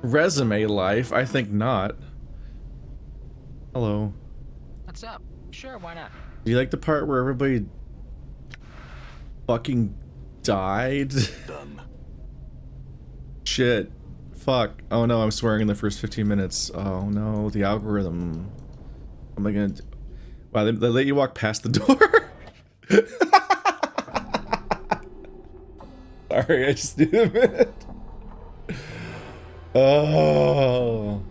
Resume life? I think not. Hello. What's up? Sure, why not? Do you like the part where everybody fucking died? Done. Shit. Fuck. Oh no, I'm swearing in the first 15 minutes. Oh no, the algorithm. Am I gonna... Wow, they let you walk past the door? Sorry, I just need a minute. Oh.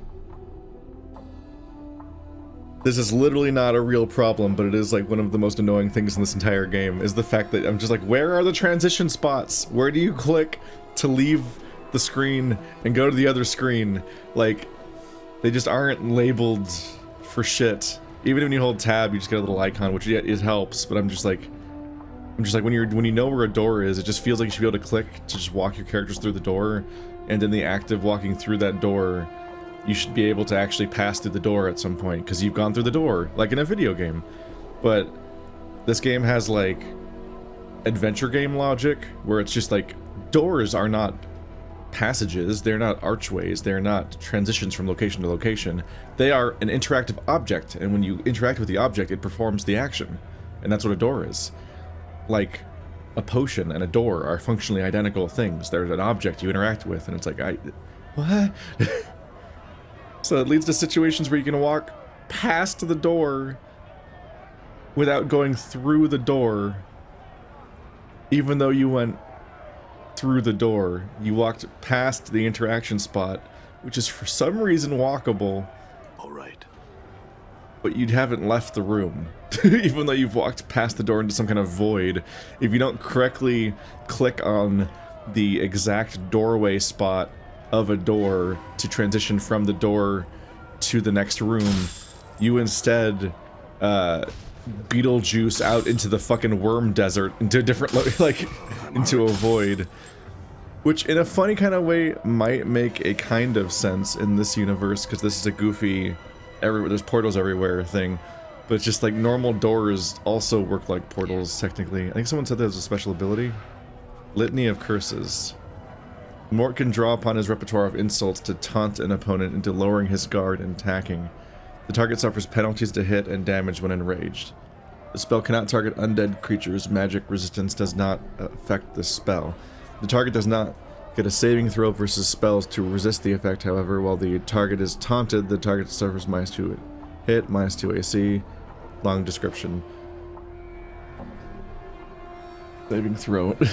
This is literally not a real problem, but it is like one of the most annoying things in this entire game, is the fact that I'm just like, where are the transition spots? Where do you click to leave the screen and go to the other screen? Like, they just aren't labeled for shit. Even when you hold tab, you just get a little icon, which it helps, but I'm just like when you know where a door is, it just feels like you should be able to click to just walk your characters through the door, and in the act of walking through that door, you should be able to actually pass through the door at some point, because you've gone through the door, like in a video game. But this game has, like, adventure game logic, where it's just like, doors are not passages, they're not archways, they're not transitions from location to location. They are an interactive object, and when you interact with the object, it performs the action. And that's what a door is. Like, a potion and a door are functionally identical things. There's an object you interact with, and it's like, what? So it leads to situations where you can walk past the door without going through the door, even though you went through the door. You walked past the interaction spot, which is for some reason walkable. All right. But you haven't left the room, even though you've walked past the door into some kind of void. If you don't correctly click on the exact doorway spot of a door to transition from the door to the next room, you instead Beetlejuice out into the fucking worm desert, into a different, like, into a void. Which, in a funny kind of way, might make a kind of sense in this universe, because this is a goofy, there's portals everywhere thing. But it's just like normal doors also work like portals, technically. I think someone said that was a special ability. Litany of Curses. Morte can draw upon his repertoire of insults to taunt an opponent into lowering his guard and attacking. The target suffers penalties to hit and damage when enraged. The spell cannot target undead creatures. Magic resistance does not affect the spell. The target does not get a saving throw versus spells to resist the effect, however. While the target is taunted, the target suffers -2 hit, -2 AC. Long description.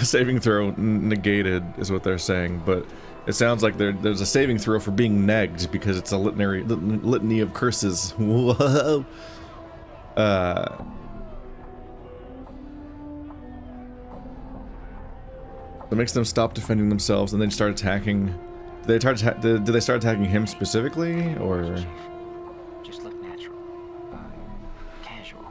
Saving throw negated is what they're saying, but it sounds like there's a saving throw for being negged because it's a litany of curses. Whoa. That makes them stop defending themselves and then start attacking. Did they start attacking him specifically, or? Just look natural. Casual.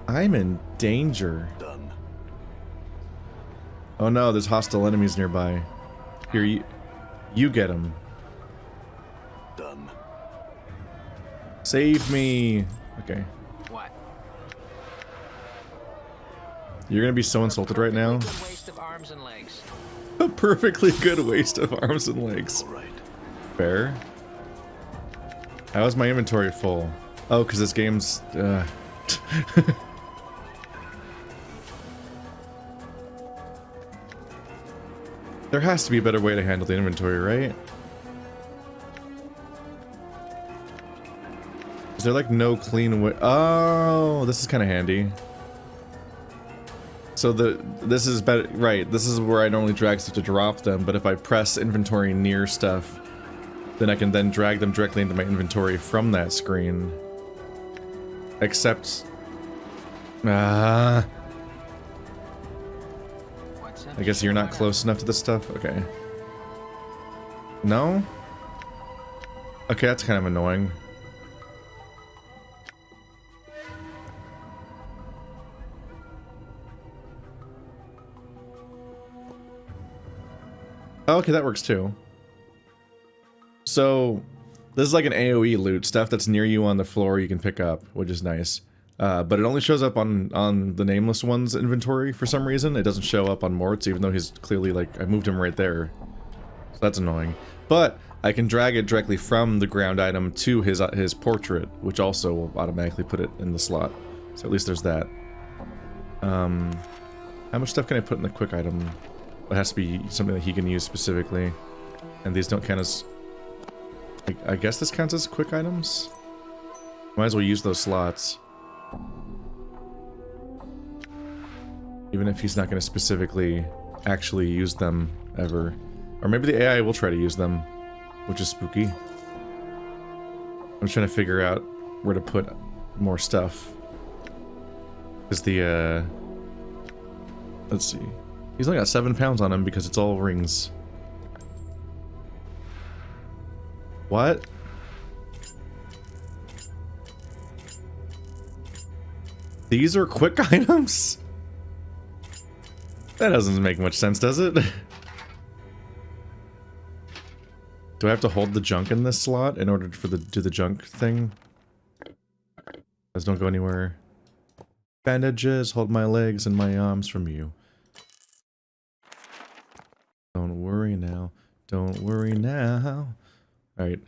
I'm in danger. Done. Oh no, there's hostile enemies nearby. Here, you get them. Done. Save me. Okay. What? You're gonna be so insulted right now. Good waste of arms and legs. A perfectly good waste of arms and legs. All right. Fair. How is my inventory full? Oh, because this game's... There has to be a better way to handle the inventory, right? Is there like no clean way? Oh, this is kind of handy. So this is better, right? This is where I normally drag stuff to drop them, but if I press inventory near stuff, then I can then drag them directly into my inventory from that screen. Except, I guess you're not close enough to this stuff? Okay. No? Okay, that's kind of annoying. Oh, okay, that works too. So, this is like an AoE loot, stuff that's near you on the floor you can pick up, which is nice. But it only shows up on the Nameless One's inventory for some reason. It doesn't show up on Morte's, even though he's clearly, like, I moved him right there. So that's annoying. But I can drag it directly from the ground item to his portrait, which also will automatically put it in the slot. So at least there's that. How much stuff can I put in the quick item? It has to be something that he can use specifically. And these don't count as... I guess this counts as quick items? Might as well use those slots. Even if he's not going to specifically actually use them ever. Or maybe the AI will try to use them, which is spooky. I'm just trying to figure out where to put more stuff. Because the, let's see. He's only got 7 pounds on him because it's all rings. What? These are quick items? That doesn't make much sense, does it? Do I have to hold the junk in this slot in order for the do the junk thing? Those don't go anywhere. Bandages, hold my legs and my arms from you. Don't worry now. Don't worry now. Alright.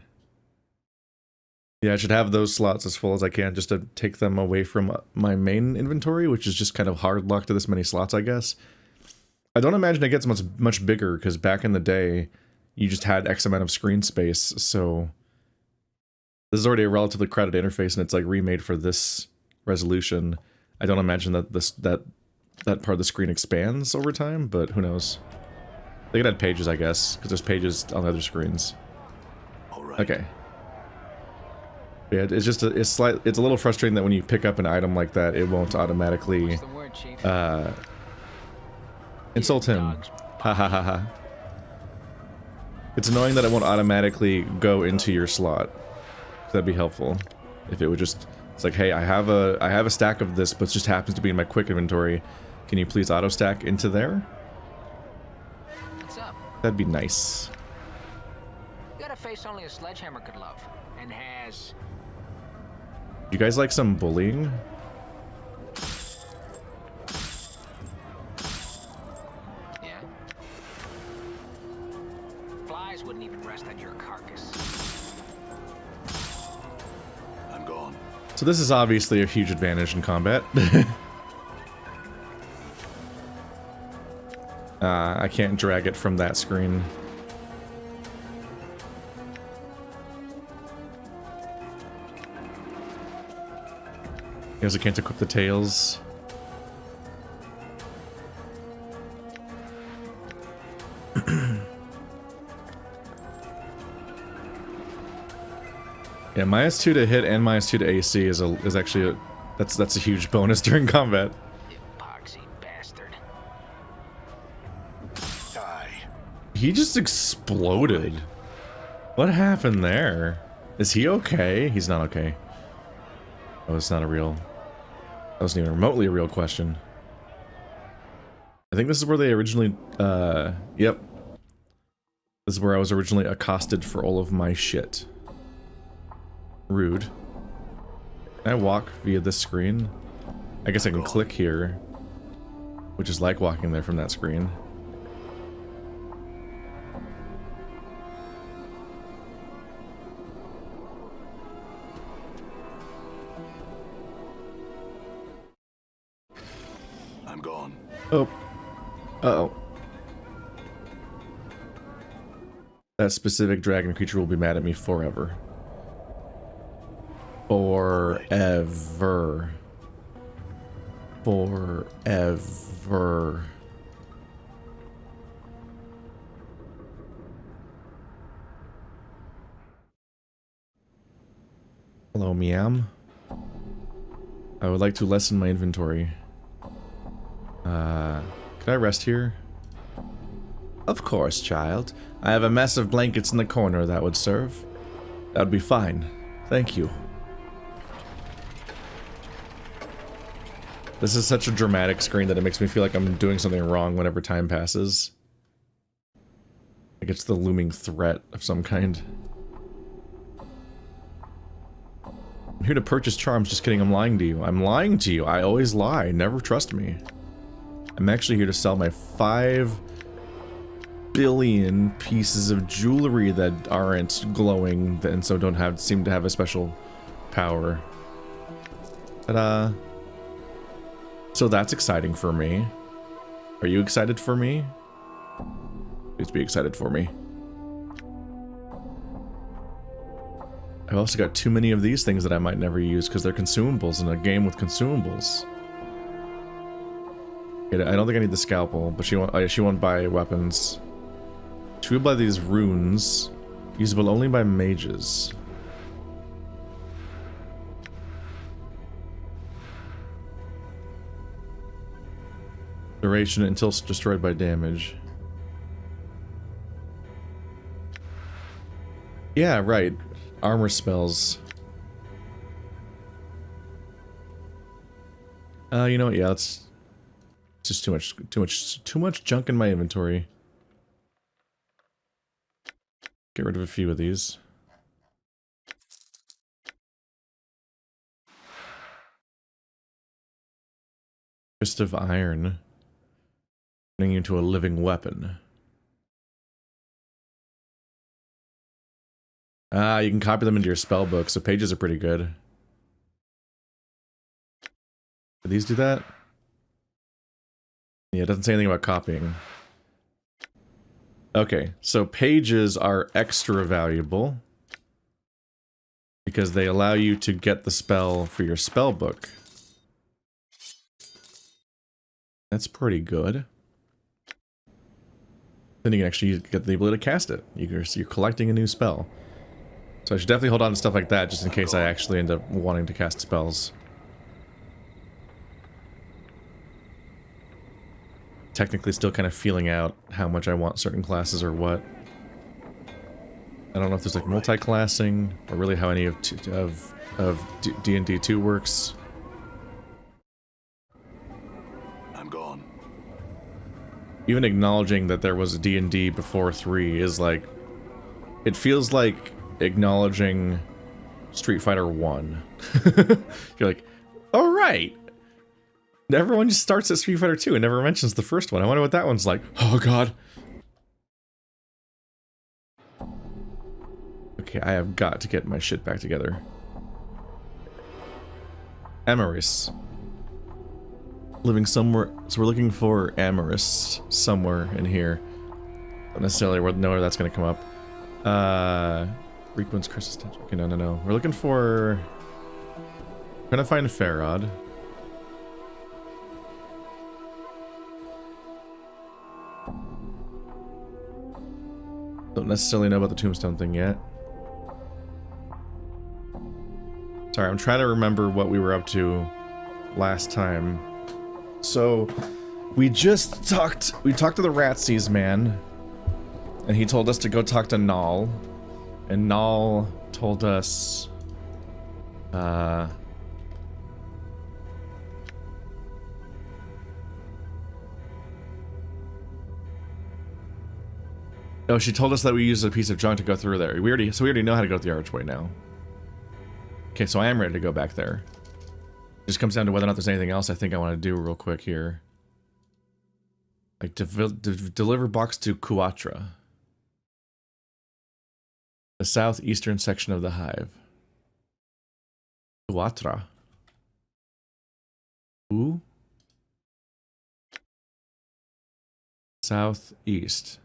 Yeah, I should have those slots as full as I can just to take them away from my main inventory, which is just kind of hard luck to this many slots, I guess. I don't imagine it gets much bigger, because back in the day, you just had X amount of screen space, so... This is already a relatively crowded interface, and it's like remade for this resolution. I don't imagine that that part of the screen expands over time, but who knows. They could add pages, I guess, because there's pages on the other screens. All right. Okay. Yeah, it's just it's a little frustrating that when you pick up an item like that, it won't automatically What's the word, Chief? insult him. Ha ha ha ha. It's annoying that it won't automatically go into your slot. That'd be helpful if it would just. It's like, hey, I have a stack of this, but it just happens to be in my quick inventory. Can you please auto stack into there? What's up? That'd be nice. You got a face only a sledgehammer could love, and has. You guys like some bullying? Yeah. Flies wouldn't even rest on your carcass. I'm gone. So this is obviously a huge advantage in combat. I can't drag it from that screen. I guess I can't equip the tails. Yeah, -2 to hit and -2 to AC is actually a that's a huge bonus during combat. Epoxy bastard. Die. He just exploded. What happened there? Is he okay? He's not okay. Oh, it's not a real... That wasn't even remotely a real question. I think this is where they originally... Yep. This is where I was originally accosted for all of my shit. Rude. Can I walk via this screen? I guess I can click here. Which is like walking there from that screen. I'm gone. Oh. Uh-oh. That specific dragon creature will be mad at me forever. Forever. Forever. Hello, Miam. I would like to lessen my inventory. Could I rest here? Of course, child. I have a mess of blankets in the corner that would serve. That would be fine. Thank you. This is such a dramatic screen that it makes me feel like I'm doing something wrong whenever time passes. Like it's the looming threat of some kind. I'm here to purchase charms. Just kidding, I'm lying to you. I'm lying to you. I always lie. Never trust me. I'm actually here to sell my 5 billion pieces of jewelry that aren't glowing and so don't seem to have a special power. Ta-da. So that's exciting for me. Are you excited for me? Please be excited for me. I've also got too many of these things that I might never use because they're consumables in a game with consumables. I don't think I need the scalpel, but she won't buy weapons. She will buy these runes, usable only by mages. Duration until destroyed by damage. Yeah, right. Armor spells. You know what? Yeah, it's just too much junk in my inventory. Get rid of a few of these. Fist of Iron. Turning you into a living weapon. Ah, you can copy them into your spell book, so pages are pretty good. Do these do that? Yeah, it doesn't say anything about copying. Okay, so pages are extra valuable because they allow you to get the spell for your spell book. That's pretty good. Then you can actually get the ability to cast it. You're collecting a new spell. So I should definitely hold on to stuff like that just in case I actually end up wanting to cast spells. Technically still kind of feeling out how much I want certain classes or what. I don't know if there's like multi-classing or really how any of D&D 2 works. I'm gone. Even acknowledging that there was a D&D before 3 is like... It feels like acknowledging Street Fighter 1. You're like, alright! Everyone just starts at Street Fighter 2 and never mentions the first one. I wonder what that one's like. Oh god. Okay, I have got to get my shit back together. Amaris. Living somewhere... So we're looking for Amaris somewhere in here. Don't necessarily know where that's gonna come up. Requin's Curse Extension. Okay, no. We're looking for... We're gonna find Farod. Don't necessarily know about the tombstone thing yet. Sorry, I'm trying to remember what we were up to last time. So, we talked to the Ratsies man, and he told us to go talk to Nal, and Nal told us, oh, she told us that we use a piece of junk to go through there. So we already know how to go through the archway now. Okay, so I am ready to go back there. It just comes down to whether or not there's anything else I think I want to do real quick here. Like, deliver box to Kuatra. The southeastern section of the hive. Kuatra. Ooh. Southeast.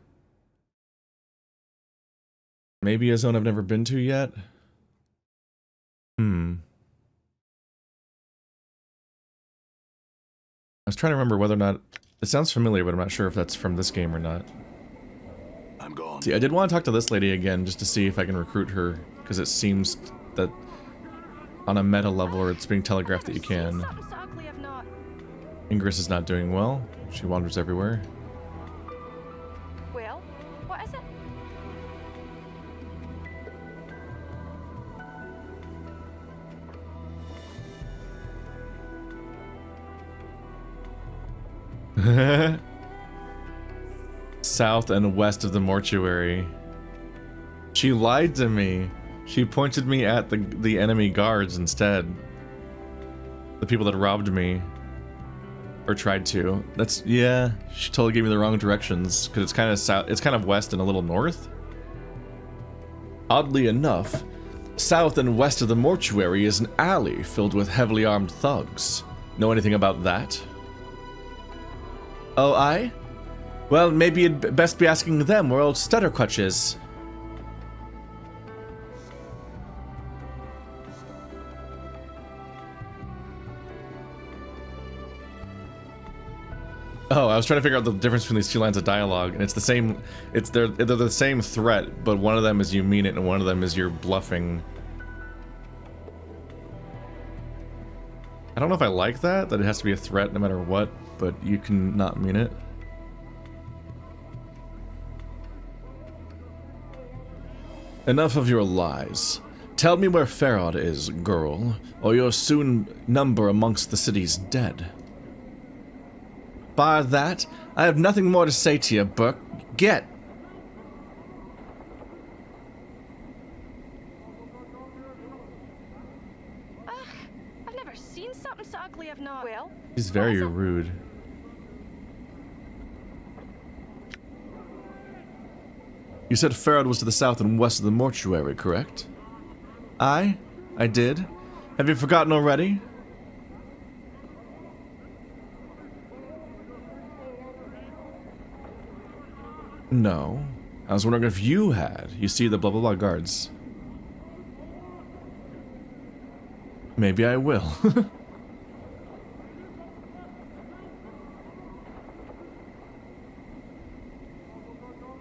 Maybe a zone I've never been to yet? I was trying to remember whether or not... It sounds familiar, but I'm not sure if that's from this game or not. I'm gone. See, I did want to talk to this lady again, just to see if I can recruit her, because it seems that on a meta level, or it's being telegraphed that you can. Ingress is not doing well. She wanders everywhere. Well, what is it? South and west of the mortuary. She lied to me. She pointed me at the enemy guards instead. The people that robbed me. Or tried to. That's, yeah, she totally gave me the wrong directions, because it's kind of south, it's kind of west and a little north. Oddly enough, south and west of the mortuary is an alley filled with heavily armed thugs. Know anything about that? Oh, I? Well, maybe you'd best be asking them where old Stuttercrutch is. Oh, I was trying to figure out the difference between these two lines of dialogue, and it's the same. They're the same threat, but one of them is you mean it, and one of them is you're bluffing. I don't know if I like that it has to be a threat no matter what, but you can not mean it. Enough of your lies. Tell me where Farod is, girl, or you'll soon number amongst the city's dead. Bar that, I have nothing more to say to you, Burke. Get! I've never seen something so ugly I've not. Well, He's very rude. You said Farod was to the south and west of the mortuary, correct? I did. Have you forgotten already? No. I was wondering if you had. You see the blah blah blah guards. Maybe I will.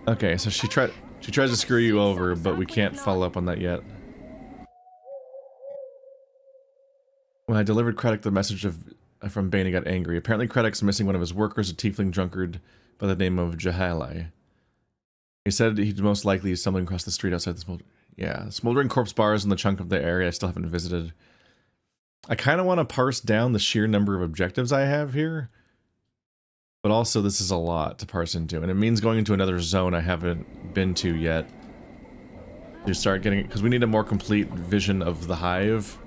Okay, so she tries to screw you over, but we can't follow up on that yet. When I delivered Craddock the message from Bane, he got angry. Apparently Craddock's missing one of his workers, a tiefling drunkard by the name of Jahali. He said he'd most likely stumbling across the street outside the smoldering corpse bars in the chunk of the area I still haven't visited. I kind of want to parse down the sheer number of objectives I have here, but also this is a lot to parse into, and it means going into another zone I haven't been to yet to start getting, because we need a more complete vision of the hive,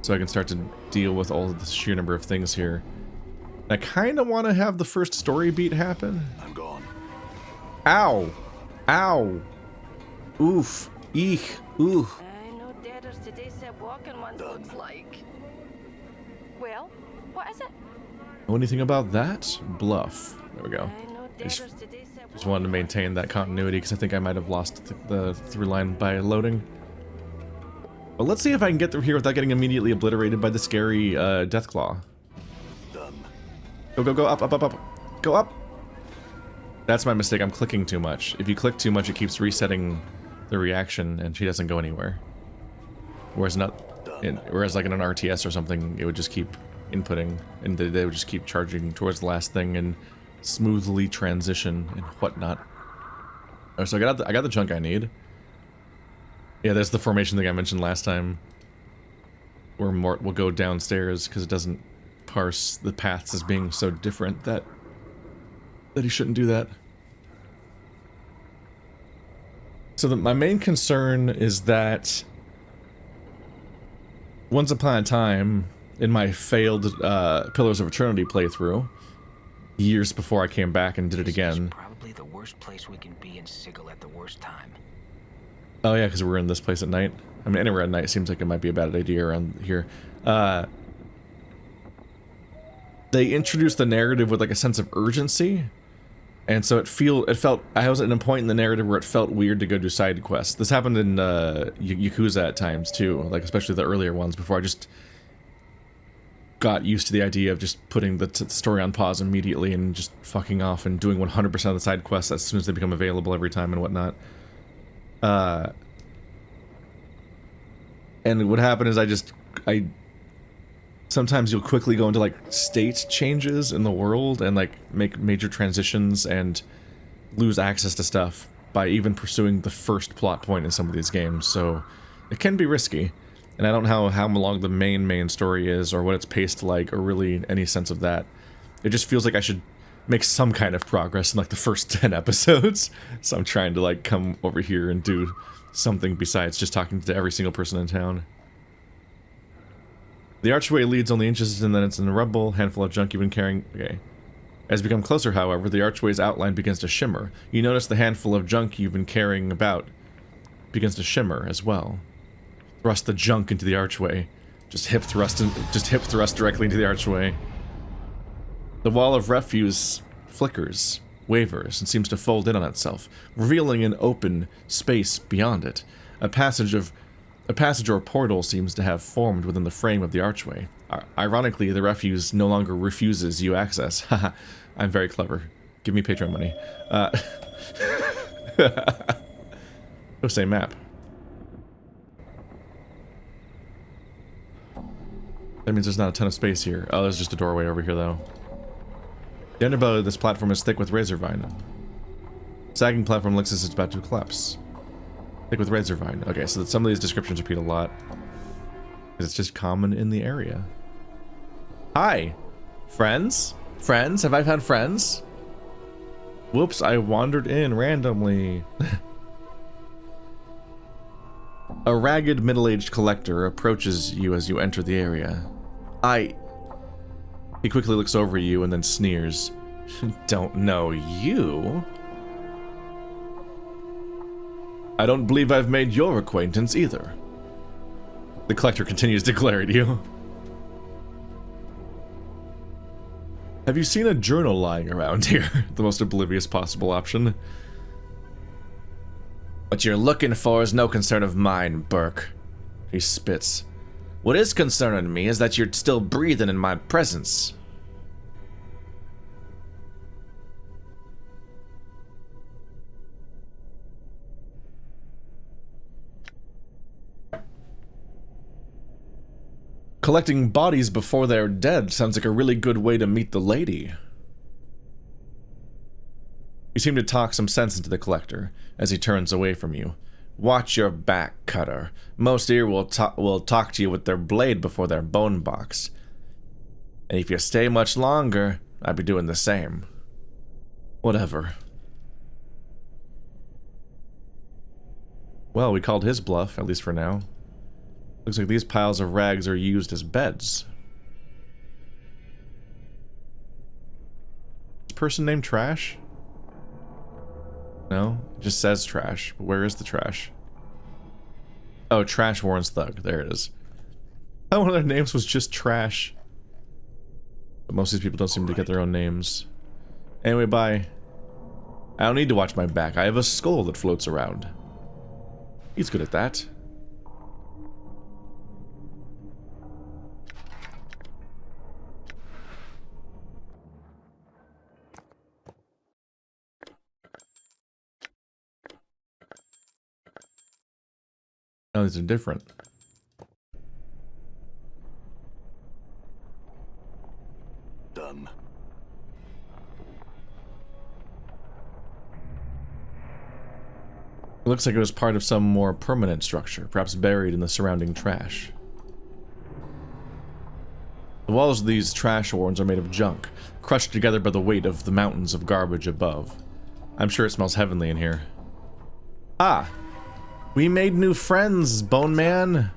so I can start to deal with all of the sheer number of things here. I kind of want to have the first story beat happen. I'm gone. Ow! Ow! Oof! Eek! Ooh! I know deaders today said walking ones looks like. Well, what is it? Know anything about that? Bluff. There we go. I know deaders today said Just wanted to maintain that continuity because I think I might have lost the through line by loading. But let's see if I can get through here without getting immediately obliterated by the scary Deathclaw. Done. Go, go, go, up, up, up, up. Go up! That's my mistake, I'm clicking too much. If you click too much, it keeps resetting the reaction and she doesn't go anywhere. Whereas whereas like in an RTS or something, it would just keep inputting and they would just keep charging towards the last thing and smoothly transition and whatnot. Oh, so I got the chunk I need. Yeah, there's the formation thing I mentioned last time, where Morte will go downstairs because it doesn't parse the paths as being so different that he shouldn't do that. So my main concern is that once upon a time, in my failed Pillars of Eternity playthrough, years before I came back and did it again. Probably the worst place we can be in Sigil at the worst time. Oh yeah, because we're in this place at night. I mean, anywhere at night seems like it might be a bad idea around here. They introduced the narrative with like a sense of urgency, and so it felt. I was at a point in the narrative where it felt weird to go do side quests. This happened in Yakuza at times too, like especially the earlier ones before I just got used to the idea of just putting the story on pause immediately and just fucking off and doing 100% of the side quests as soon as they become available every time and whatnot. And what happened is sometimes you'll quickly go into like state changes in the world and like make major transitions and lose access to stuff by even pursuing the first plot point in some of these games, so it can be risky. And I don't know how long the main story is or what it's paced like or really any sense of that. It just feels like I should make some kind of progress in like the first 10 episodes. So I'm trying to like come over here and do something besides just talking to every single person in town. The archway leads only inches and then it's in the rubble, handful of junk you've been carrying. Okay. As you become closer, however, the archway's outline begins to shimmer. You notice the handful of junk you've been carrying about begins to shimmer as well. Thrust the junk into the archway. Just hip thrust directly into the archway. The wall of refuse flickers, wavers, and seems to fold in on itself, revealing an open space beyond it. A passage or portal seems to have formed within the frame of the archway. Ironically, the refuse no longer refuses you access. Haha, I'm very clever. Give me Patreon money. Go say map. That means there's not a ton of space here. Oh, there's just a doorway over here, though. The underbelly of this platform is thick with razor vine. Sagging platform looks as it's about to collapse. Thick with razor vine. Okay, so some of these descriptions repeat a lot. Because it's just common in the area. Hi! Friends? Friends? Have I found friends? Whoops, I wandered in randomly. A ragged, middle-aged collector approaches you as you enter the area. He quickly looks over you and then sneers. Don't know you? I don't believe I've made your acquaintance either. The collector continues to glare at you. Have you seen a journal lying around here? The most oblivious possible option. What you're looking for is no concern of mine, Burke. He spits. What is concerning me is that you're still breathing in my presence. Collecting bodies before they're dead sounds like a really good way to meet the lady. You seem to talk some sense into the collector as he turns away from you. Watch your back, Cutter. Most here will talk to you with their blade before their bone box. And if you stay much longer, I'd be doing the same. Whatever. Well, we called his bluff, at least for now. Looks like these piles of rags are used as beds. Is this person named Trash? No, it just says trash, but where is the trash? Oh, Trash Warren's Thug, there it is. Oh, one of their names was just Trash. But most of these people don't seem to get their own names. Anyway, bye. I don't need to watch my back, I have a skull that floats around. He's good at that. Oh, these are different. Done. It looks like it was part of some more permanent structure, perhaps buried in the surrounding trash. The walls of these trash warrens are made of junk, crushed together by the weight of the mountains of garbage above. I'm sure it smells heavenly in here. Ah! We made new friends, Bone Man.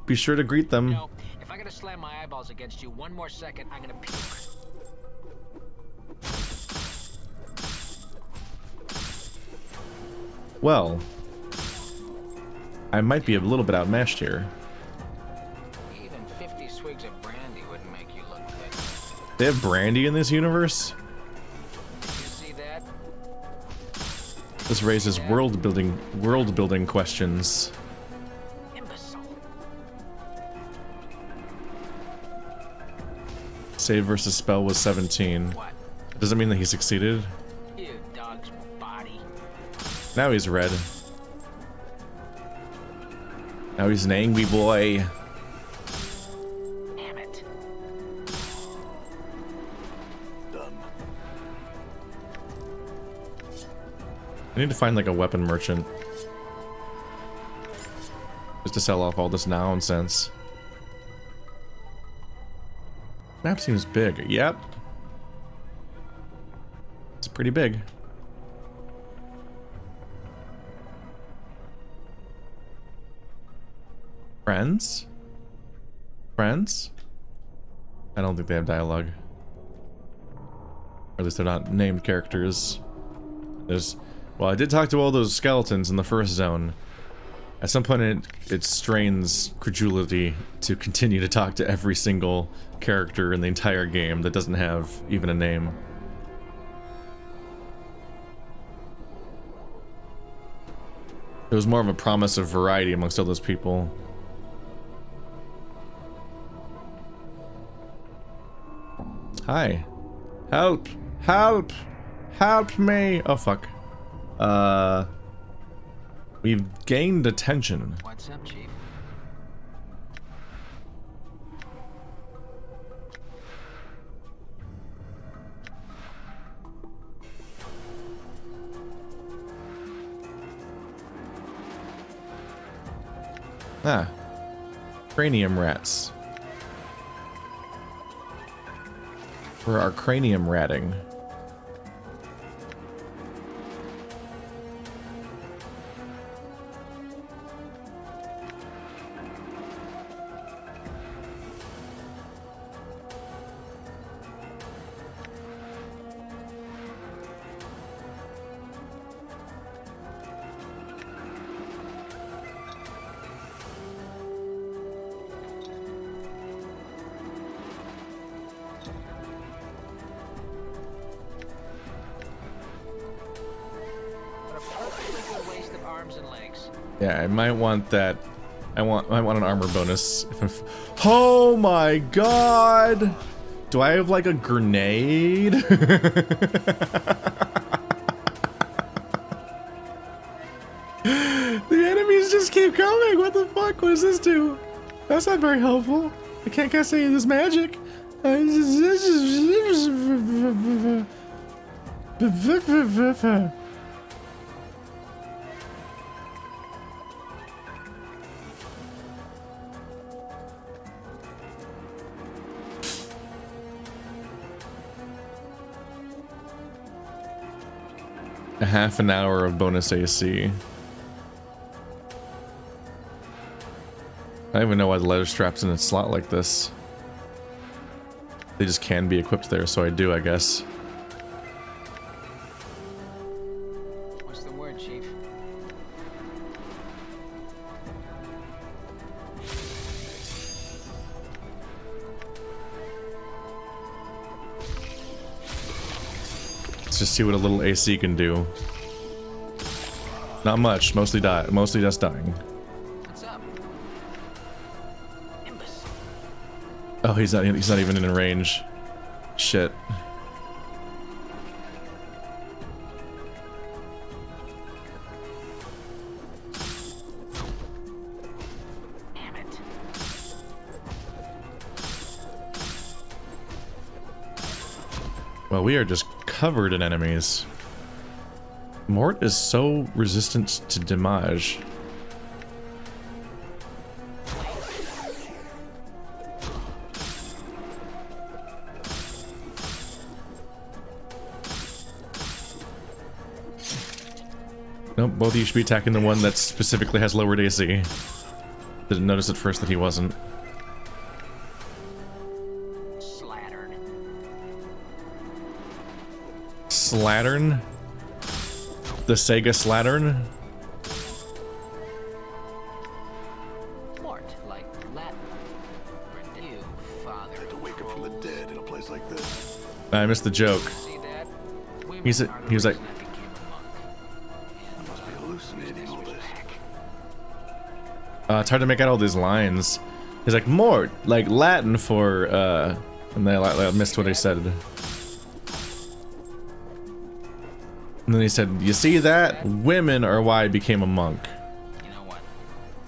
Be sure to greet them. No, if I gotta slam my eyeballs against you one more second, I'm gonna puke. Well, I might be a little bit outmatched here. Even 50 swigs of brandy wouldn't make you look good. They have brandy in this universe? You see that? This raises world building questions. Imbecile. Save versus spell was 17. What? Does that mean that he succeeded? You dog's body. Now he's red. Now he's an angry boy. Damn it. Done. I need to find like a weapon merchant. Just to sell off all this nonsense. Map seems big. Yep. It's pretty big. Friends? Friends? I don't think they have dialogue. Or at least they're not named characters. There's... Well, I did talk to all those skeletons in the first zone. At some point it strains credulity to continue to talk to every single character in the entire game that doesn't have even a name. It was more of a promise of variety amongst all those people. Hi. Help! Help! Help me! Oh fuck. We've gained attention. What's up, Chief? Ah. Cranium rats. For our cranium ratting. Yeah, I might want that. I might want an armor bonus. Oh my god! Do I have like a grenade? The enemies just keep coming. What the fuck? What does this do? That's not very helpful. I can't cast any of this magic. A half an hour of bonus AC. I don't even know why the leather strap's in a slot like this. They just can be equipped there, so I do, I guess. What's the word, Chief? Let's just see what a little AC can do. Not much, mostly just dying. What's up? Imbecile. Oh, he's not even in range. Shit. Damn it. Well, we are just covered in enemies. Morte is so resistant to damage. Nope, both of you should be attacking the one that specifically has lowered AC. Didn't notice at first that he wasn't. Slattern. Slattern? The Sega Slattern? Morte, like Latin. You, father. Had to wake up from the dead in a place like this. I missed the joke. See that? He was like, I must be hallucinating all this. it's hard to make out all these lines. He's like, Morte, like Latin for, and I missed what he said. And then he said, you see that? Women are why I became a monk. You know what?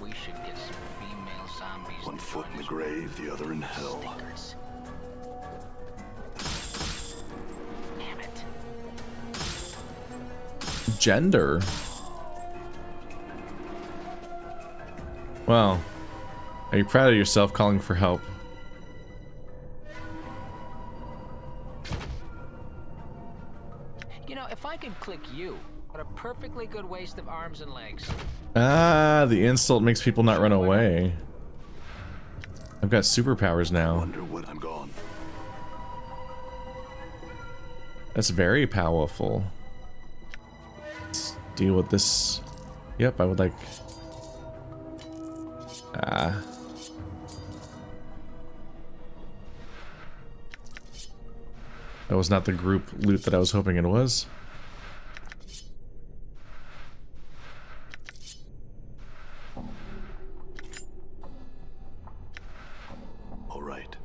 We should get some female zombies. One foot in the grave, the other in hell. Stinkers. Damn it. Gender? Well, are you proud of yourself calling for help? You know, if I could click you, what a perfectly good waste of arms and legs. Ah, the insult makes people not run away. I've got superpowers now. Wonder what I'm gone. That's very powerful. Let's deal with this. Yep, I would like... Ah. That was not the group loot that I was hoping it was. All right.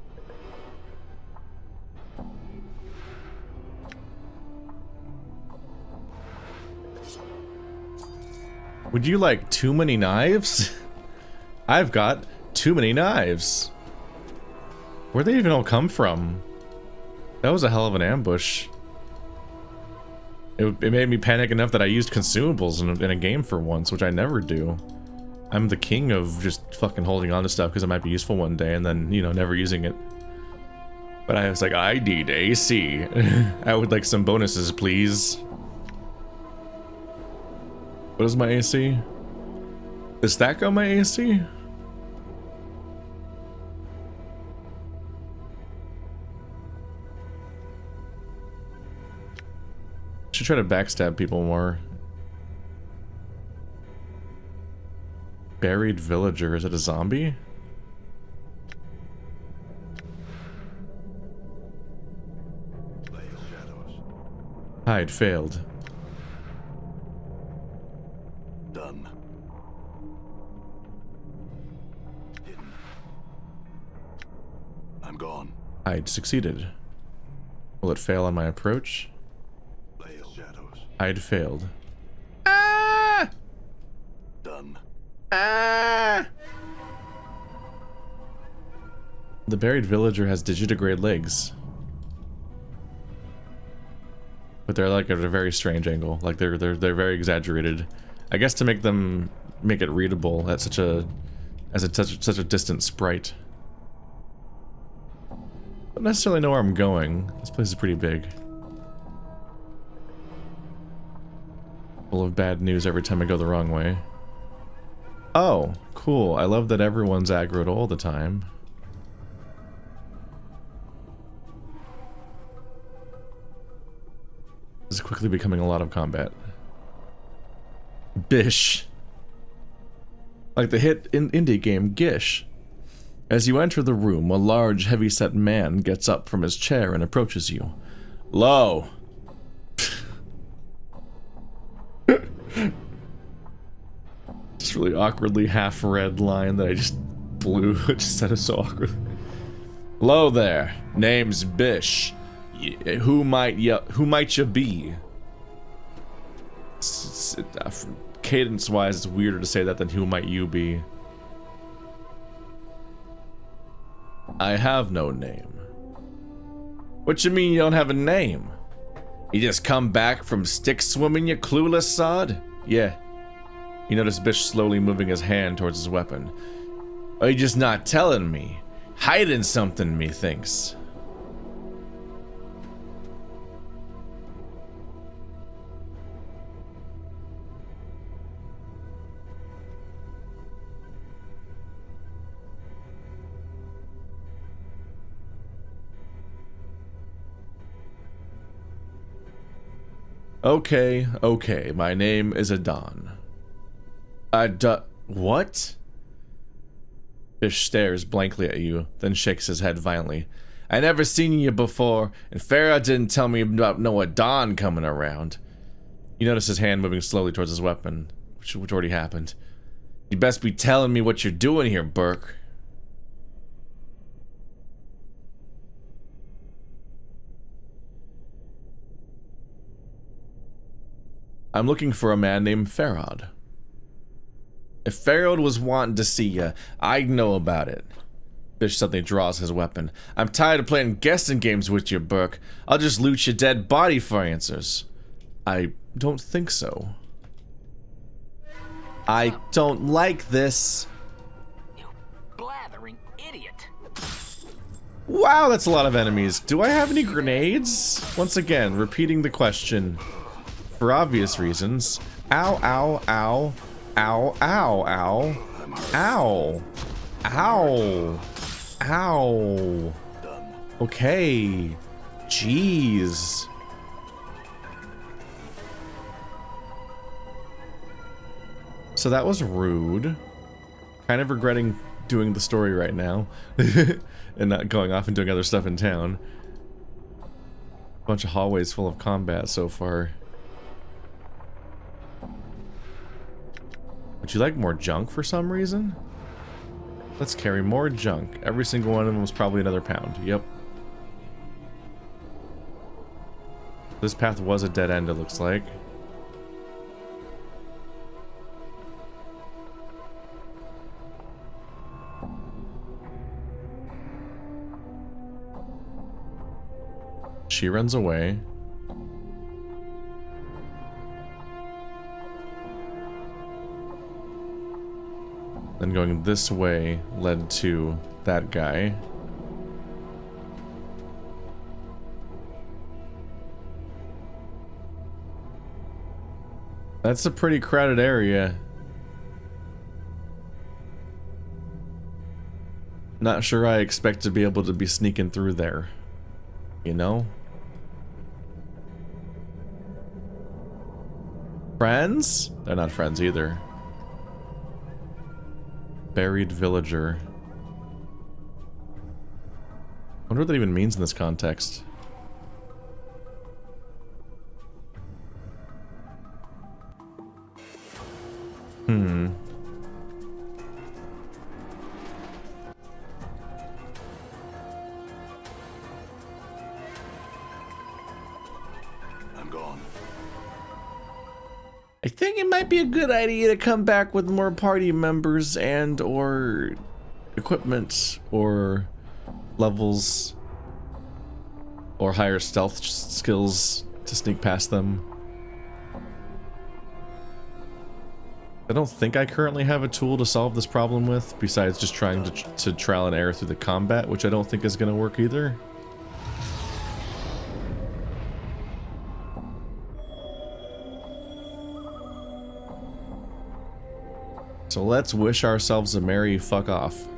Would you like too many knives? I've got too many knives. Where'd they even all come from? That was a hell of an ambush. It made me panic enough that I used consumables in a game for once, which I never do. I'm the king of just fucking holding on to stuff because it might be useful one day and then, you know, never using it. But I was like, I need AC. I would like some bonuses, please. What is my AC? Is that on my AC? Should try to backstab people more. Buried villager, is it a zombie? Hide failed. Done. Hidden. I'm gone. Hide succeeded. Will it fail on my approach? Shadows. Hide failed. Ah! Done. Ah! The buried villager has digitigrade legs. But they're like at a very strange angle. Like they're very exaggerated. I guess to make it readable at such a distant sprite. Don't necessarily know where I'm going. This place is pretty big. Full of bad news every time I go the wrong way. Oh, cool. I love that everyone's aggroed all the time. This is quickly becoming a lot of combat. Bish. Like the hit indie game Gish. As you enter the room, a large, heavy-set man gets up from his chair and approaches you. Lo! Just really awkwardly half-read line that I just blew. I just said it so awkwardly. Lo there. Name's Bish. Who might you be? Cadence-wise, it's weirder to say that than who might you be. I have no name. What you mean you don't have a name? You just come back from stick swimming, you clueless sod? Yeah. You notice Bish slowly moving his hand towards his weapon. Are you just not telling me? Hiding something, methinks. Okay, my name is Adon. What? Bish stares blankly at you, then shakes his head violently. I never seen you before, and Farah didn't tell me about no Adon coming around. You notice his hand moving slowly towards his weapon, which already happened. You best be telling me what you're doing here, Burke. I'm looking for a man named Farad. If Farad was wanting to see ya, I'd know about it. Bish suddenly draws his weapon. I'm tired of playing guessing games with you, Burke. I'll just loot your dead body for answers. I don't think so. I don't like this. You blathering idiot. Wow, that's a lot of enemies. Do I have any grenades? Once again, repeating the question. For obvious reasons. Ow, ow, ow. Ow, ow, ow. Ow. Ow. Ow. Okay. Jeez. So that was rude. Kind of regretting doing the story right now. And not going off and doing other stuff in town. Bunch of hallways full of combat so far. Would you like more junk for some reason? Let's carry more junk. Every single one of them was probably another pound. Yep. This path was a dead end, it looks like. She runs away. Then going this way led to that guy. That's a pretty crowded area. Not sure I expect to be able to be sneaking through there. You know? Friends? They're not friends either. Buried villager. Wonder what that even means in this context. I'm gone. I think it might be a good idea to come back with more party members and or equipment or levels or higher stealth skills to sneak past them. I don't think I currently have a tool to solve this problem with, besides just trying to trial and error through the combat, which I don't think is going to work either. So let's wish ourselves a merry fuck off.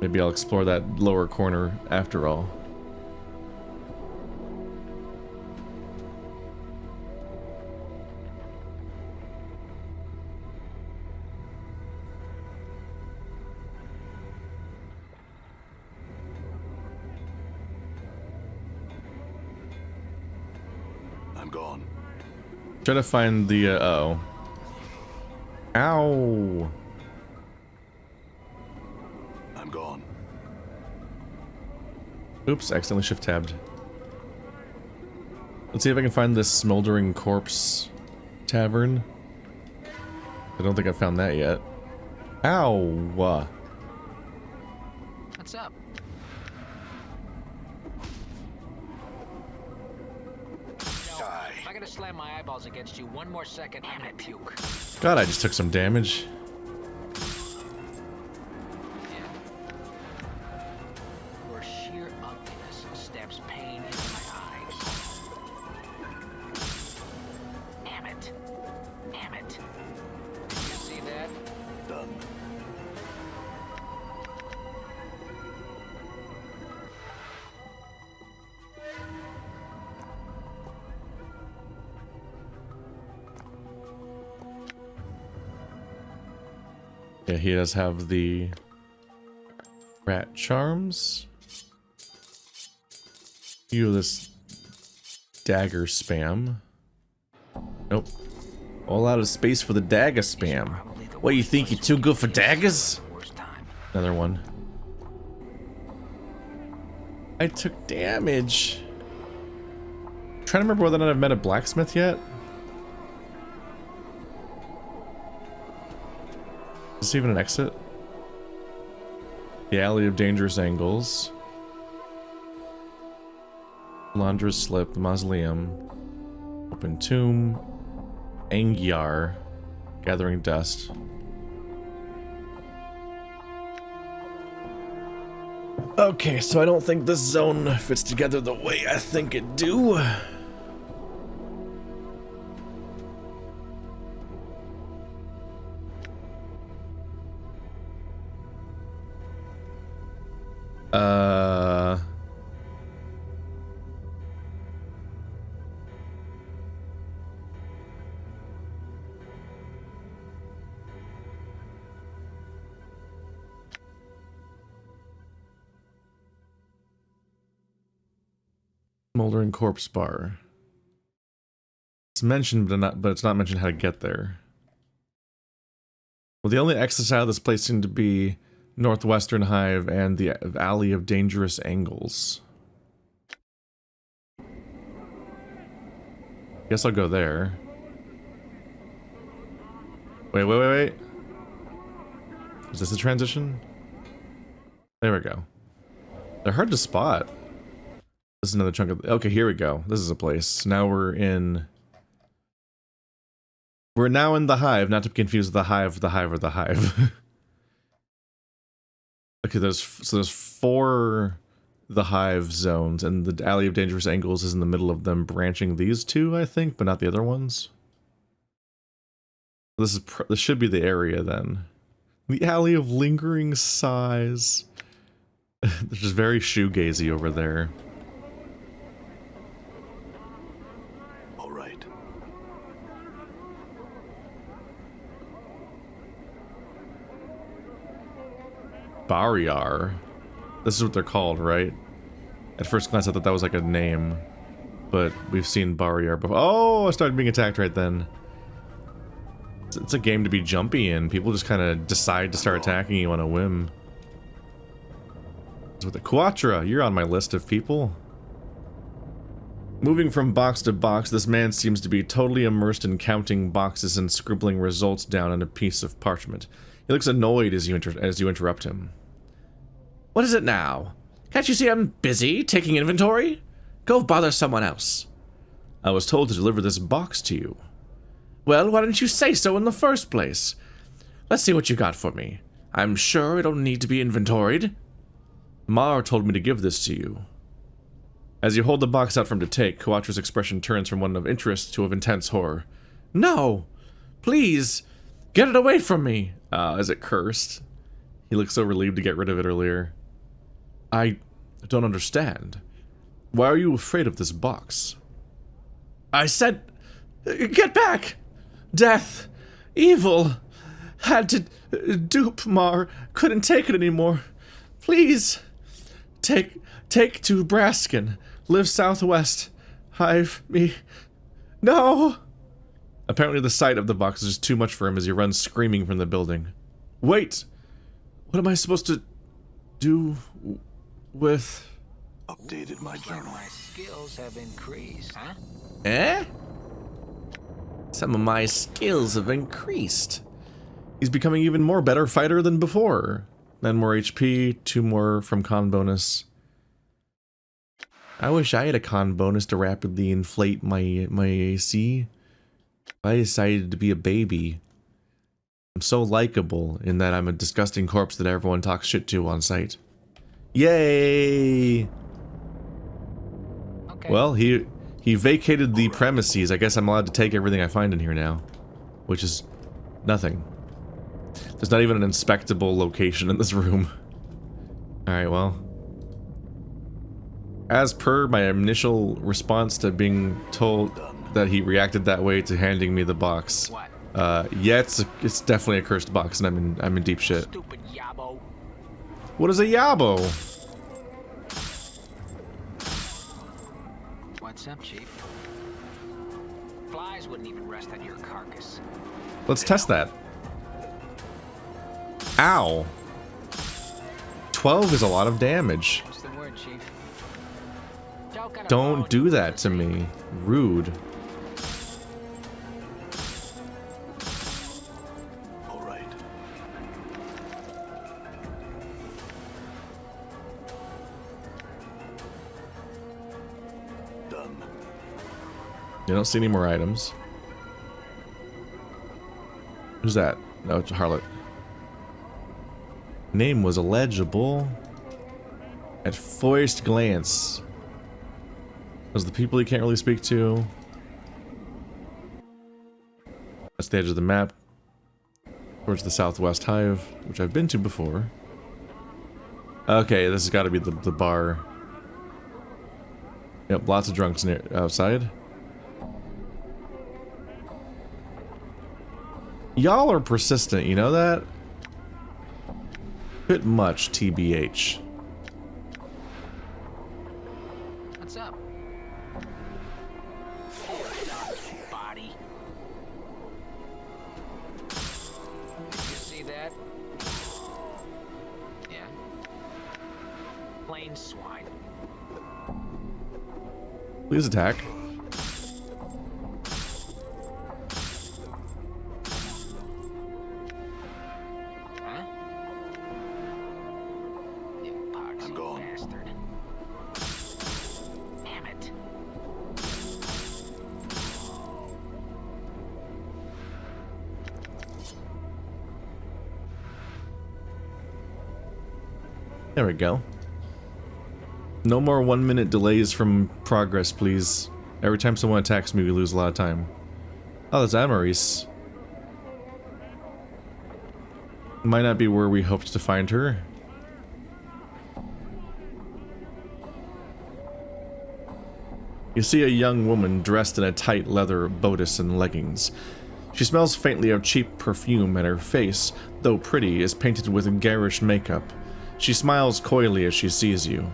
Maybe I'll explore that lower corner after all. I'm gone. Try to find the, uh-oh. Ow! I'm gone. Oops, accidentally shift-tabbed. Let's see if I can find this smoldering corpse tavern. I don't think I've found that yet. Ow! What's up? I gotta slam my eyeballs against you one more second, I'm gonna puke. God, I just took some damage. Your sheer ugliness stabs pain into my eyes. Damn it. Damn it. Did you see that? Done. Yeah, he does have the rat charms. You this dagger spam. Nope. All out of space for the dagger spam. What, you think you're too good for daggers? Another one. I took damage. I'm trying to remember whether or not I've met a blacksmith yet. Is this even an exit? The alley of dangerous angles. Launder's slip, the mausoleum. Open tomb. Angyar. Gathering dust. Okay, so I don't think this zone fits together the way I think it do. Smoldering corpse bar. It's mentioned, but it's not mentioned how to get there. Well, the only exits out of this place seem to be Northwestern Hive and the Alley of Dangerous Angles. Guess I'll go there. Wait. Is this a transition? There we go. They're hard to spot. This is another chunk of... Okay, here we go. This is a place. Now we're in... We're now in the Hive, not to be confused with the Hive, or the Hive. Okay, there's 4 the Hive zones, and the Alley of Dangerous Angles is in the middle of them, branching these 2, I think, but not the other ones. This should be the area then. The Alley of Lingering Sighs. They're just very shoegazy over there. All right. Barriar. This is what they're called, right? At first glance I thought that was like a name. But we've seen Barriar before. Oh, I started being attacked right then. It's a game to be jumpy in. People just kind of decide to start attacking you on a whim. With the Quatra, you're on my list of people. Moving from box to box, this man seems to be totally immersed in counting boxes and scribbling results down on a piece of parchment. He looks annoyed as you interrupt him. What is it now? Can't you see I'm busy taking inventory? Go bother someone else. I was told to deliver this box to you. Well, why didn't you say so in the first place? Let's see what you got for me. I'm sure it'll need to be inventoried. Mar told me to give this to you. As you hold the box out for him to take, Quatra's expression turns from one of interest to of intense horror. No! Please! Get it away from me! Is it cursed? He looked so relieved to get rid of it earlier. I don't understand. Why are you afraid of this box? I said... Get back! Death! Evil! Had to dupe Mar. Couldn't take it anymore. Please! Take to Braskin. Live southwest. No! Apparently the sight of the box is just too much for him as he runs screaming from the building. Wait! What am I supposed to do with... Updated my journal. My skills have increased, huh? Eh? Some of my skills have increased. He's becoming even more better fighter than before. Then more HP, 2 more from con bonus. I wish I had a con bonus to rapidly inflate my AC. I decided to be a baby. I'm so likable in that I'm a disgusting corpse that everyone talks shit to on sight. Yay! Okay. Well, he vacated the premises. I guess I'm allowed to take everything I find in here now. Which is nothing. There's not even an inspectable location in this room. Alright, well. As per my initial response to being told that he reacted that way to handing me the box. What? Yeah, it's definitely a cursed box and I'm in deep shit. Stupid yabo. What is a yabo? What's up, Chief? Flies wouldn't even rest on your carcass. Let's test that. Ow. 12 is a lot of damage. What's the word, Chief? Don't do that to me. Rude. All right. Done. You don't see any more items. Who's that? No, it's a harlot. Name was illegible. At first glance. Those are the people you can't really speak to. That's the edge of the map. Towards the Southwest Hive, which I've been to before. Okay, this has got to be the bar. Yep, lots of drunks outside. Y'all are persistent, you know that? Bit much, TBH. What's up? Body. Did you see that? Yeah. Plain swine. Please attack. Huh? You poxy I'm gone. bastard. Damn it. There we go. No more 1 minute delays from progress, please. Every time someone attacks me, we lose a lot of time. Oh, that's Amaris. Might not be where we hoped to find her. You see a young woman dressed in a tight leather bodice and leggings. She smells faintly of cheap perfume, and her face, though pretty, is painted with garish makeup. She smiles coyly as she sees you.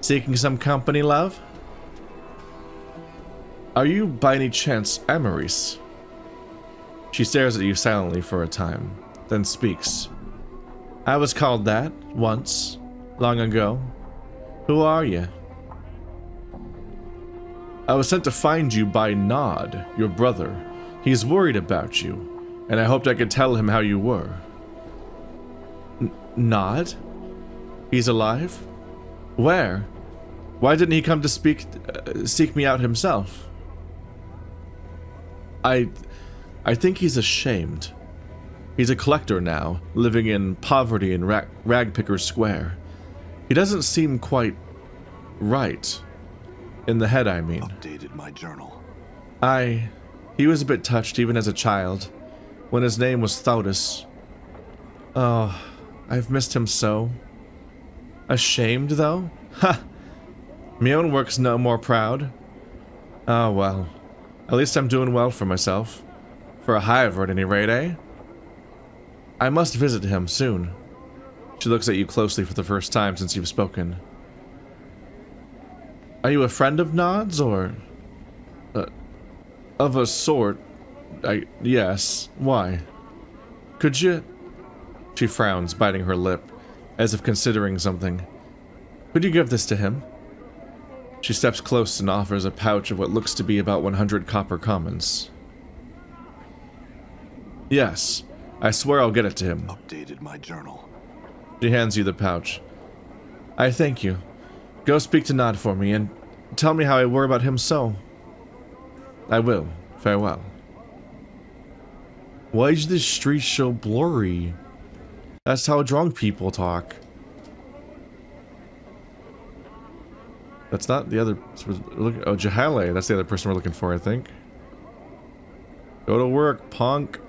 Seeking some company, love? Are you by any chance Amaris? She stares at you silently for a time, then speaks. I was called that, once, long ago. Who are you? I was sent to find you by Nod, your brother. He's worried about you, and I hoped I could tell him how you were. Nod? He's alive? Where? Why didn't he come to seek me out himself? I think he's ashamed. He's a collector now, living in poverty in Ragpicker Square. He doesn't seem quite right. In the head, I mean. Updated my journal. He was a bit touched even as a child, when his name was Thoudis. Oh, I've missed him so. Ashamed, though? Ha! My own work's no more proud. Oh, well. At least I'm doing well for myself. For a hiver, at any rate, eh? I must visit him soon. She looks at you closely for the first time since you've spoken. Are you a friend of Nod's, or... of a sort. Yes. Why? Could you... She frowns, biting her lip, as if considering something. Could you give this to him? She steps close and offers a pouch of what looks to be about 100 copper commons. Yes. I swear I'll get it to him. Updated my journal. She hands you the pouch. I thank you. Go speak to Nod for me, and tell me how I were about him so. I will. Farewell. Why is this street so blurry? That's how drunk people talk. That's not the other... Oh, Jahale. That's the other person we're looking for, I think. Go to work, punk.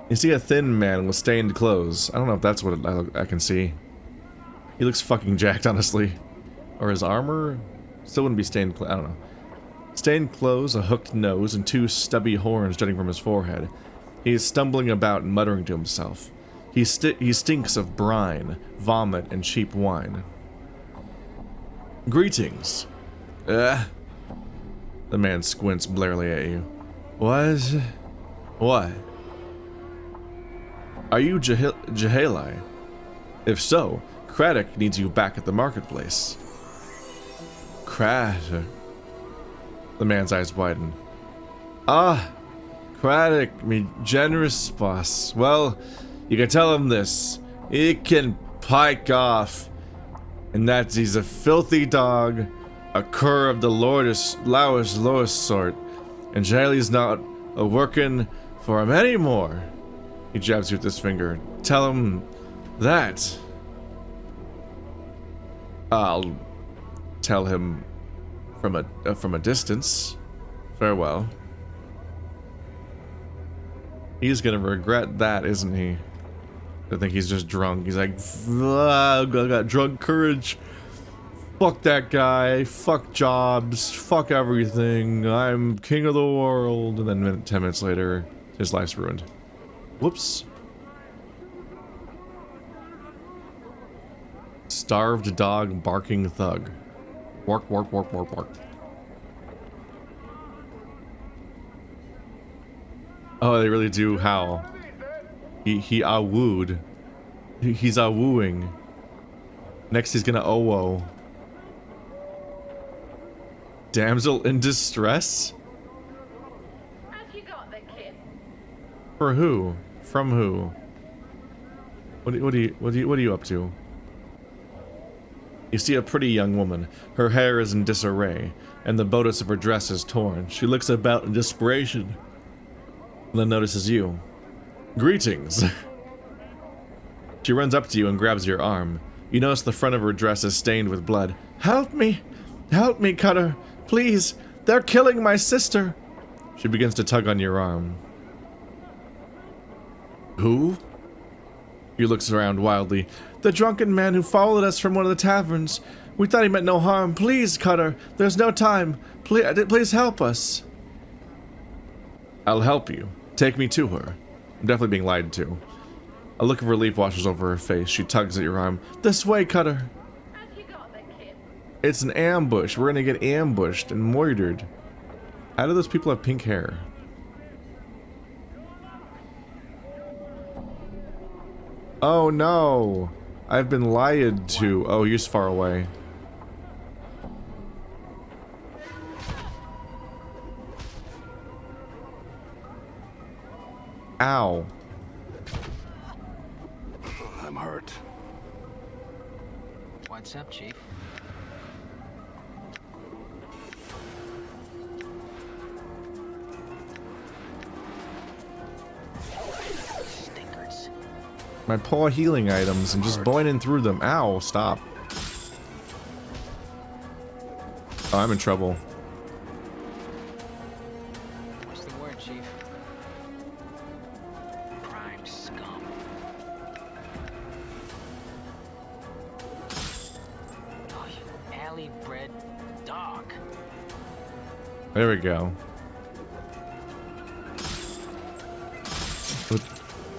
You see a thin man with stained clothes. I don't know if that's what I can see. He looks fucking jacked, honestly. Or his armor? Still wouldn't be stained... I don't know. Stained clothes, a hooked nose, and two stubby horns jutting from his forehead. He is stumbling about and muttering to himself. He stinks of brine, vomit, and cheap wine. Greetings. The man squints blearily at you. What? Are you Jahali? If so, Craddock needs you back at the marketplace. Craddock. The man's eyes widen. Ah, Craddock, me generous boss. Well, you can tell him this. He can pike off. And that he's a filthy dog, a cur of the lowest sort, and Jahali's not a-working for him anymore. He jabs you with his finger. Tell him that. I'll tell him from a distance. Farewell. He's gonna regret that, isn't he? I think he's just drunk. He's like, I got drunk courage. Fuck that guy. Fuck jobs. Fuck everything. I'm king of the world. And then 10 minutes later, his life's ruined. Whoops. Starved dog, barking thug. Bark, bark, bark, bark, bark. Oh, they really do howl. He ah-wooed. He's ah-wooing. Next he's gonna oh-woe. Damsel in distress? Have you got the kid? For who? From who? What are you up to? You see a pretty young woman. Her hair is in disarray, and the bodice of her dress is torn. She looks about in desperation, and then notices you. Greetings! She runs up to you and grabs your arm. You notice the front of her dress is stained with blood. Help me! Help me, Cutter! Please! They're killing my sister! She begins to tug on your arm. Who? He looks around wildly. The drunken man who followed us from one of the taverns. We thought he meant no harm. Please, Cutter. There's no time. Please help us. I'll help you. Take me to her. I'm definitely being lied to. A look of relief washes over her face. She tugs at your arm. This way, Cutter. Have you got the kid? It's an ambush. We're gonna get ambushed and murdered. How do those people have pink hair? Oh no! I've been lied to. Oh, he's far away. Ow. I'm hurt. What's up, Chief? Stinkers. My poor healing items. I'm just boiling through them. Ow, stop. Oh, I'm in trouble. What's the word, Chief? Prime scum. Oh, you alley-bred dog. There we go.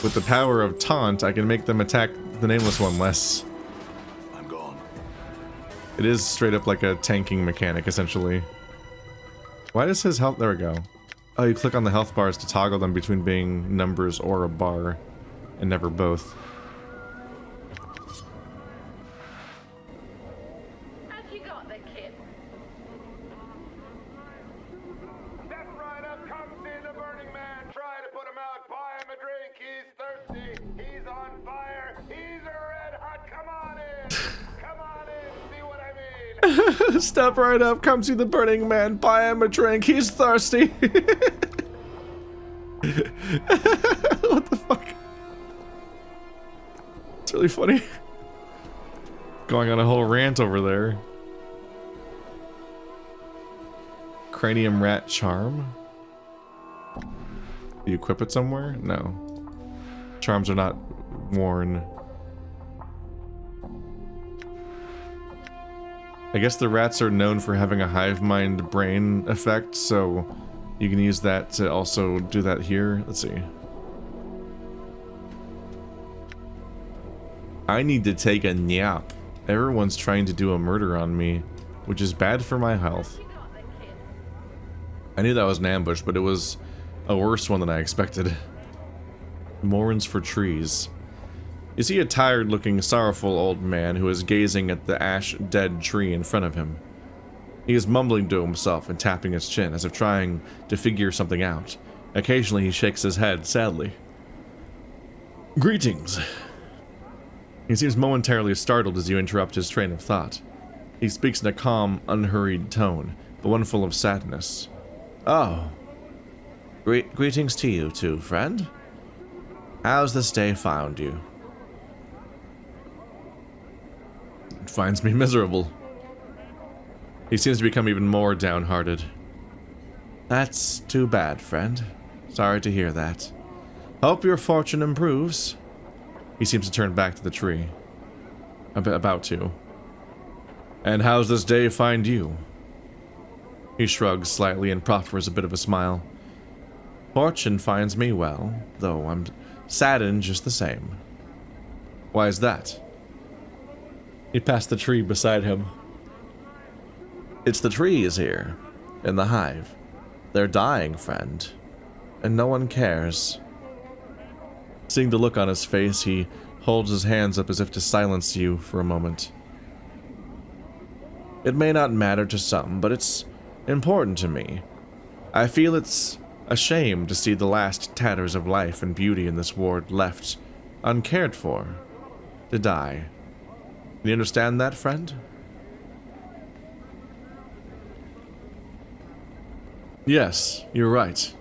With the power of taunt, I can make them attack the Nameless One less. I'm gone. It is straight up like a tanking mechanic, essentially. Why does his health... There we go. Oh, you click on the health bars to toggle them between being numbers or a bar, and never both. Have you got the kid? Step right up, come see the burning man. Try to put him out, buy him a drink. He's thirsty, he's on fire, he's red hot. Come on in, come on in, see what I mean? Step right up, come see the burning man, buy him a drink, he's thirsty. What the fuck? It's really funny. Going on a whole rant over there. Cranium rat charm? Do you equip it somewhere? No. Charms are not worn. I guess the rats are known for having a hive mind brain effect, so you can use that to also do that here. Let's see. I need to take a nap. Everyone's trying to do a murder on me, which is bad for my health. You got the kid? I knew that was an ambush, but it was a worse one than I expected. Mourns for trees. You see a tired-looking, sorrowful old man who is gazing at the ash-dead tree in front of him. He is mumbling to himself and tapping his chin, as if trying to figure something out. Occasionally he shakes his head, sadly. Greetings. He seems momentarily startled as you interrupt his train of thought. He speaks in a calm, unhurried tone, but one full of sadness. Oh. Greetings to you too, friend. How's this day found you? finds me miserable. He seems to become even more downhearted. That's too bad, friend. Sorry to hear that. Hope your fortune improves. He seems to turn back to the tree. About to. And how's this day find you? He shrugs slightly and proffers a bit of a smile. Fortune finds me well, though I'm saddened just the same. Why is that? He passed the tree beside him. It's the trees here, in the hive. They're dying, friend, and no one cares. Seeing the look on his face, he holds his hands up as if to silence you for a moment. It may not matter to some, but it's important to me. I feel it's a shame to see the last tatters of life and beauty in this ward left uncared for, to die. You understand that, friend? Yes, you're right.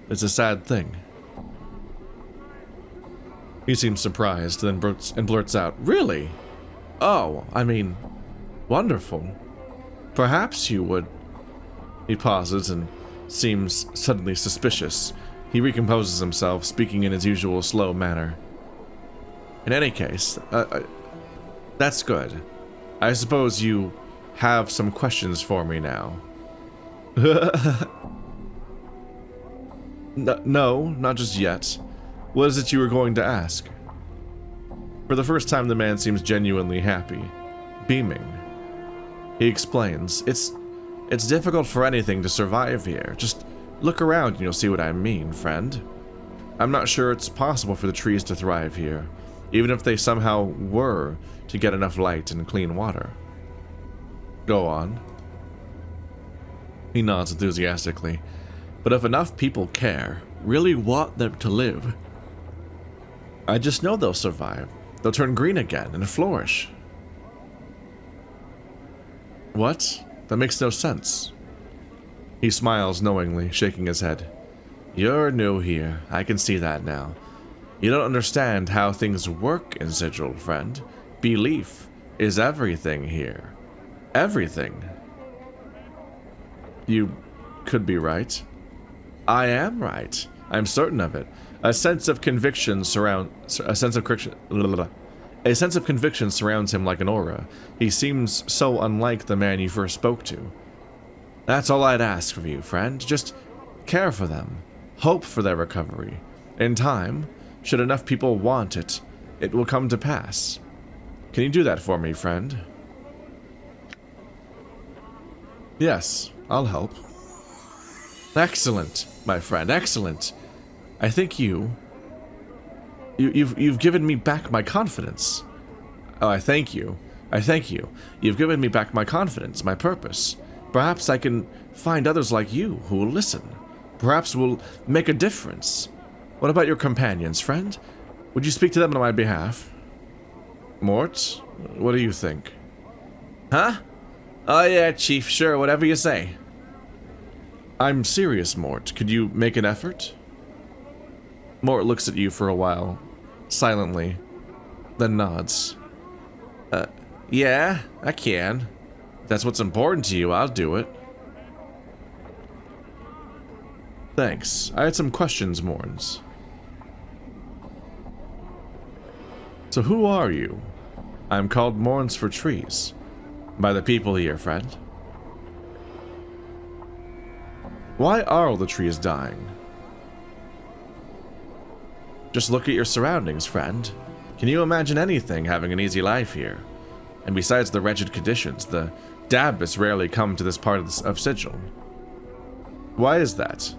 It's a sad thing. He seems surprised, then blurts out, Really? Oh, I mean, wonderful. Perhaps you would... He pauses and seems suddenly suspicious. He recomposes himself, speaking in his usual slow manner. In any case, that's good. I suppose you have some questions for me now. No, not just yet. What is it you were going to ask? For the first time, the man seems genuinely happy, beaming. He explains, It's difficult for anything to survive here. Just look around and you'll see what I mean, friend. I'm not sure it's possible for the trees to thrive here, even if they somehow were to get enough light and clean water. Go on. He nods enthusiastically. But if enough people care, really want them to live, I just know they'll survive. They'll turn green again and flourish. What? That makes no sense. He smiles knowingly, shaking his head. You're new here. I can see that now. You don't understand how things work in Sigil, friend. Belief is everything here. Everything. You could be right. I am right. I'm certain of it. A sense of conviction surrounds him like an aura. He seems so unlike the man you first spoke to. That's all I'd ask of you, friend. Just care for them. Hope for their recovery. In time, should enough people want it, it will come to pass. Can you do that for me, friend? Yes, I'll help. Excellent, my friend, excellent. I think you've given me back my confidence. Oh, I thank you. I thank you. You've given me back my confidence, my purpose. Perhaps I can find others like you who will listen. Perhaps will make a difference. What about your companions, friend? Would you speak to them on my behalf? Morte, what do you think? Huh? Oh yeah, Chief, sure, whatever you say. I'm serious, Morte. Could you make an effort? Morte looks at you for a while, silently, then nods. Yeah, I can. If that's what's important to you, I'll do it. Thanks. I had some questions, Morns. So who are you? I'm called Morns for Trees. By the people here, friend. Why are all the trees dying? Just look at your surroundings, friend. Can you imagine anything having an easy life here? And besides the wretched conditions, the Dabbis rarely come to this part of Sigil. Why is that?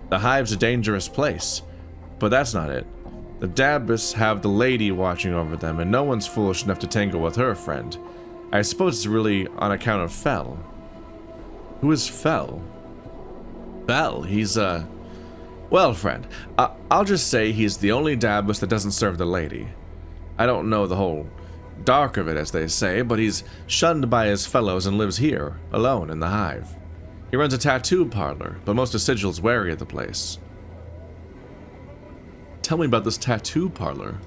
The hive's a dangerous place, but that's not it. The Dabbis have the lady watching over them, and no one's foolish enough to tangle with her, friend. I suppose it's really on account of Fel. Who is Fel? Fel, he's well, friend, I'll just say he's the only Dabbis that doesn't serve the lady. I don't know the whole dark of it, as they say, but he's shunned by his fellows and lives here, alone in the hive. He runs a tattoo parlor, but most of Sigil's wary of the place. Tell me about this tattoo parlor.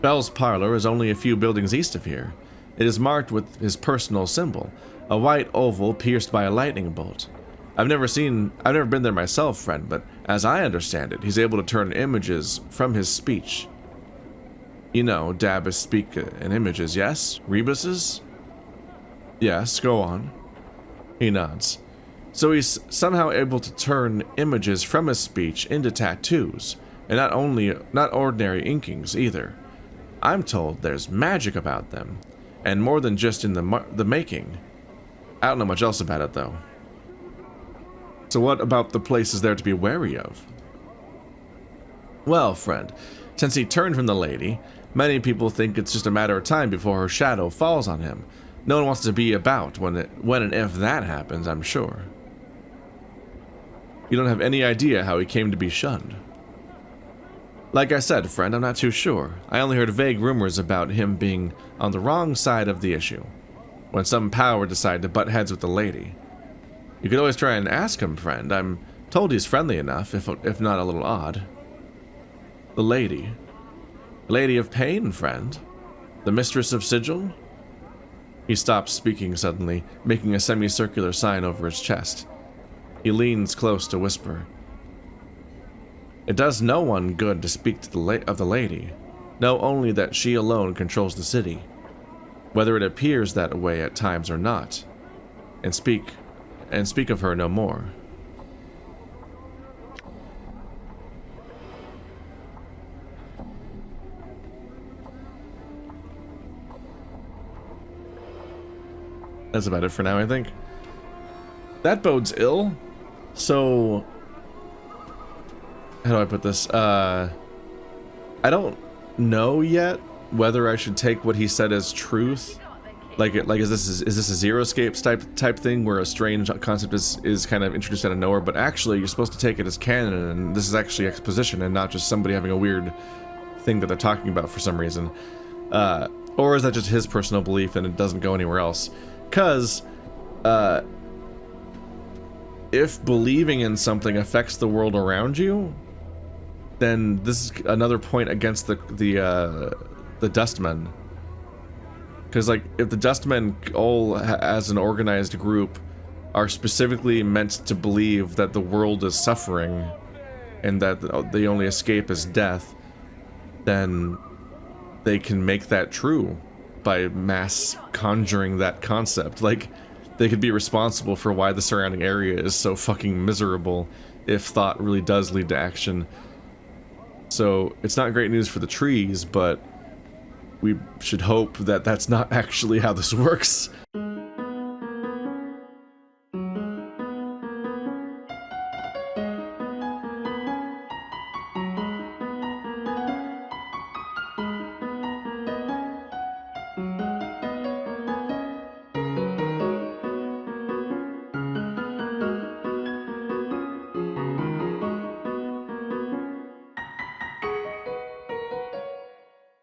Bell's parlor is only a few buildings east of here. It is marked with his personal symbol, a white oval pierced by a lightning bolt. I've never been there myself, friend, but as I understand it, he's able to turn images from his speech. You know, Dabbis speak in images, yes? Rebus's? Yes, go on. He nods. So he's somehow able to turn images from his speech into tattoos, and not ordinary inkings either. I'm told there's magic about them, and more than just in the making. I don't know much else about it, though. So what about the place is there to be wary of? Well, friend, since he turned from the lady, many people think it's just a matter of time before her shadow falls on him. No one wants to be about when and if that happens, I'm sure. You don't have any idea how he came to be shunned. Like I said, friend, I'm not too sure. I only heard vague rumors about him being on the wrong side of the issue, when some power decided to butt heads with the lady. You could always try and ask him, friend. I'm told he's friendly enough, if not a little odd. The lady. Lady of Pain, friend. The mistress of Sigil? He stops speaking suddenly, making a semicircular sign over his chest. He leans close to whisper. It does no one good to speak to of the lady. Know only that she alone controls the city, whether it appears that way at times or not, and speak of her no more. That's about it for now, I think. That bodes ill. So, how do I put this? I don't know yet whether I should take what he said as truth. Is this a Zero-Scapes type thing where a strange concept is kind of introduced out of nowhere, but actually you're supposed to take it as canon, and this is actually exposition and not just somebody having a weird thing that they're talking about for some reason. Or is that just his personal belief and it doesn't go anywhere else? Because if believing in something affects the world around you, then this is another point against the Dustmen. Because, like, if the Dustmen all, as an organized group, are specifically meant to believe that the world is suffering and that the only escape is death, then they can make that true by mass conjuring that concept. Like, they could be responsible for why the surrounding area is so fucking miserable if thought really does lead to action. So, it's not great news for the trees, but we should hope that that's not actually how this works.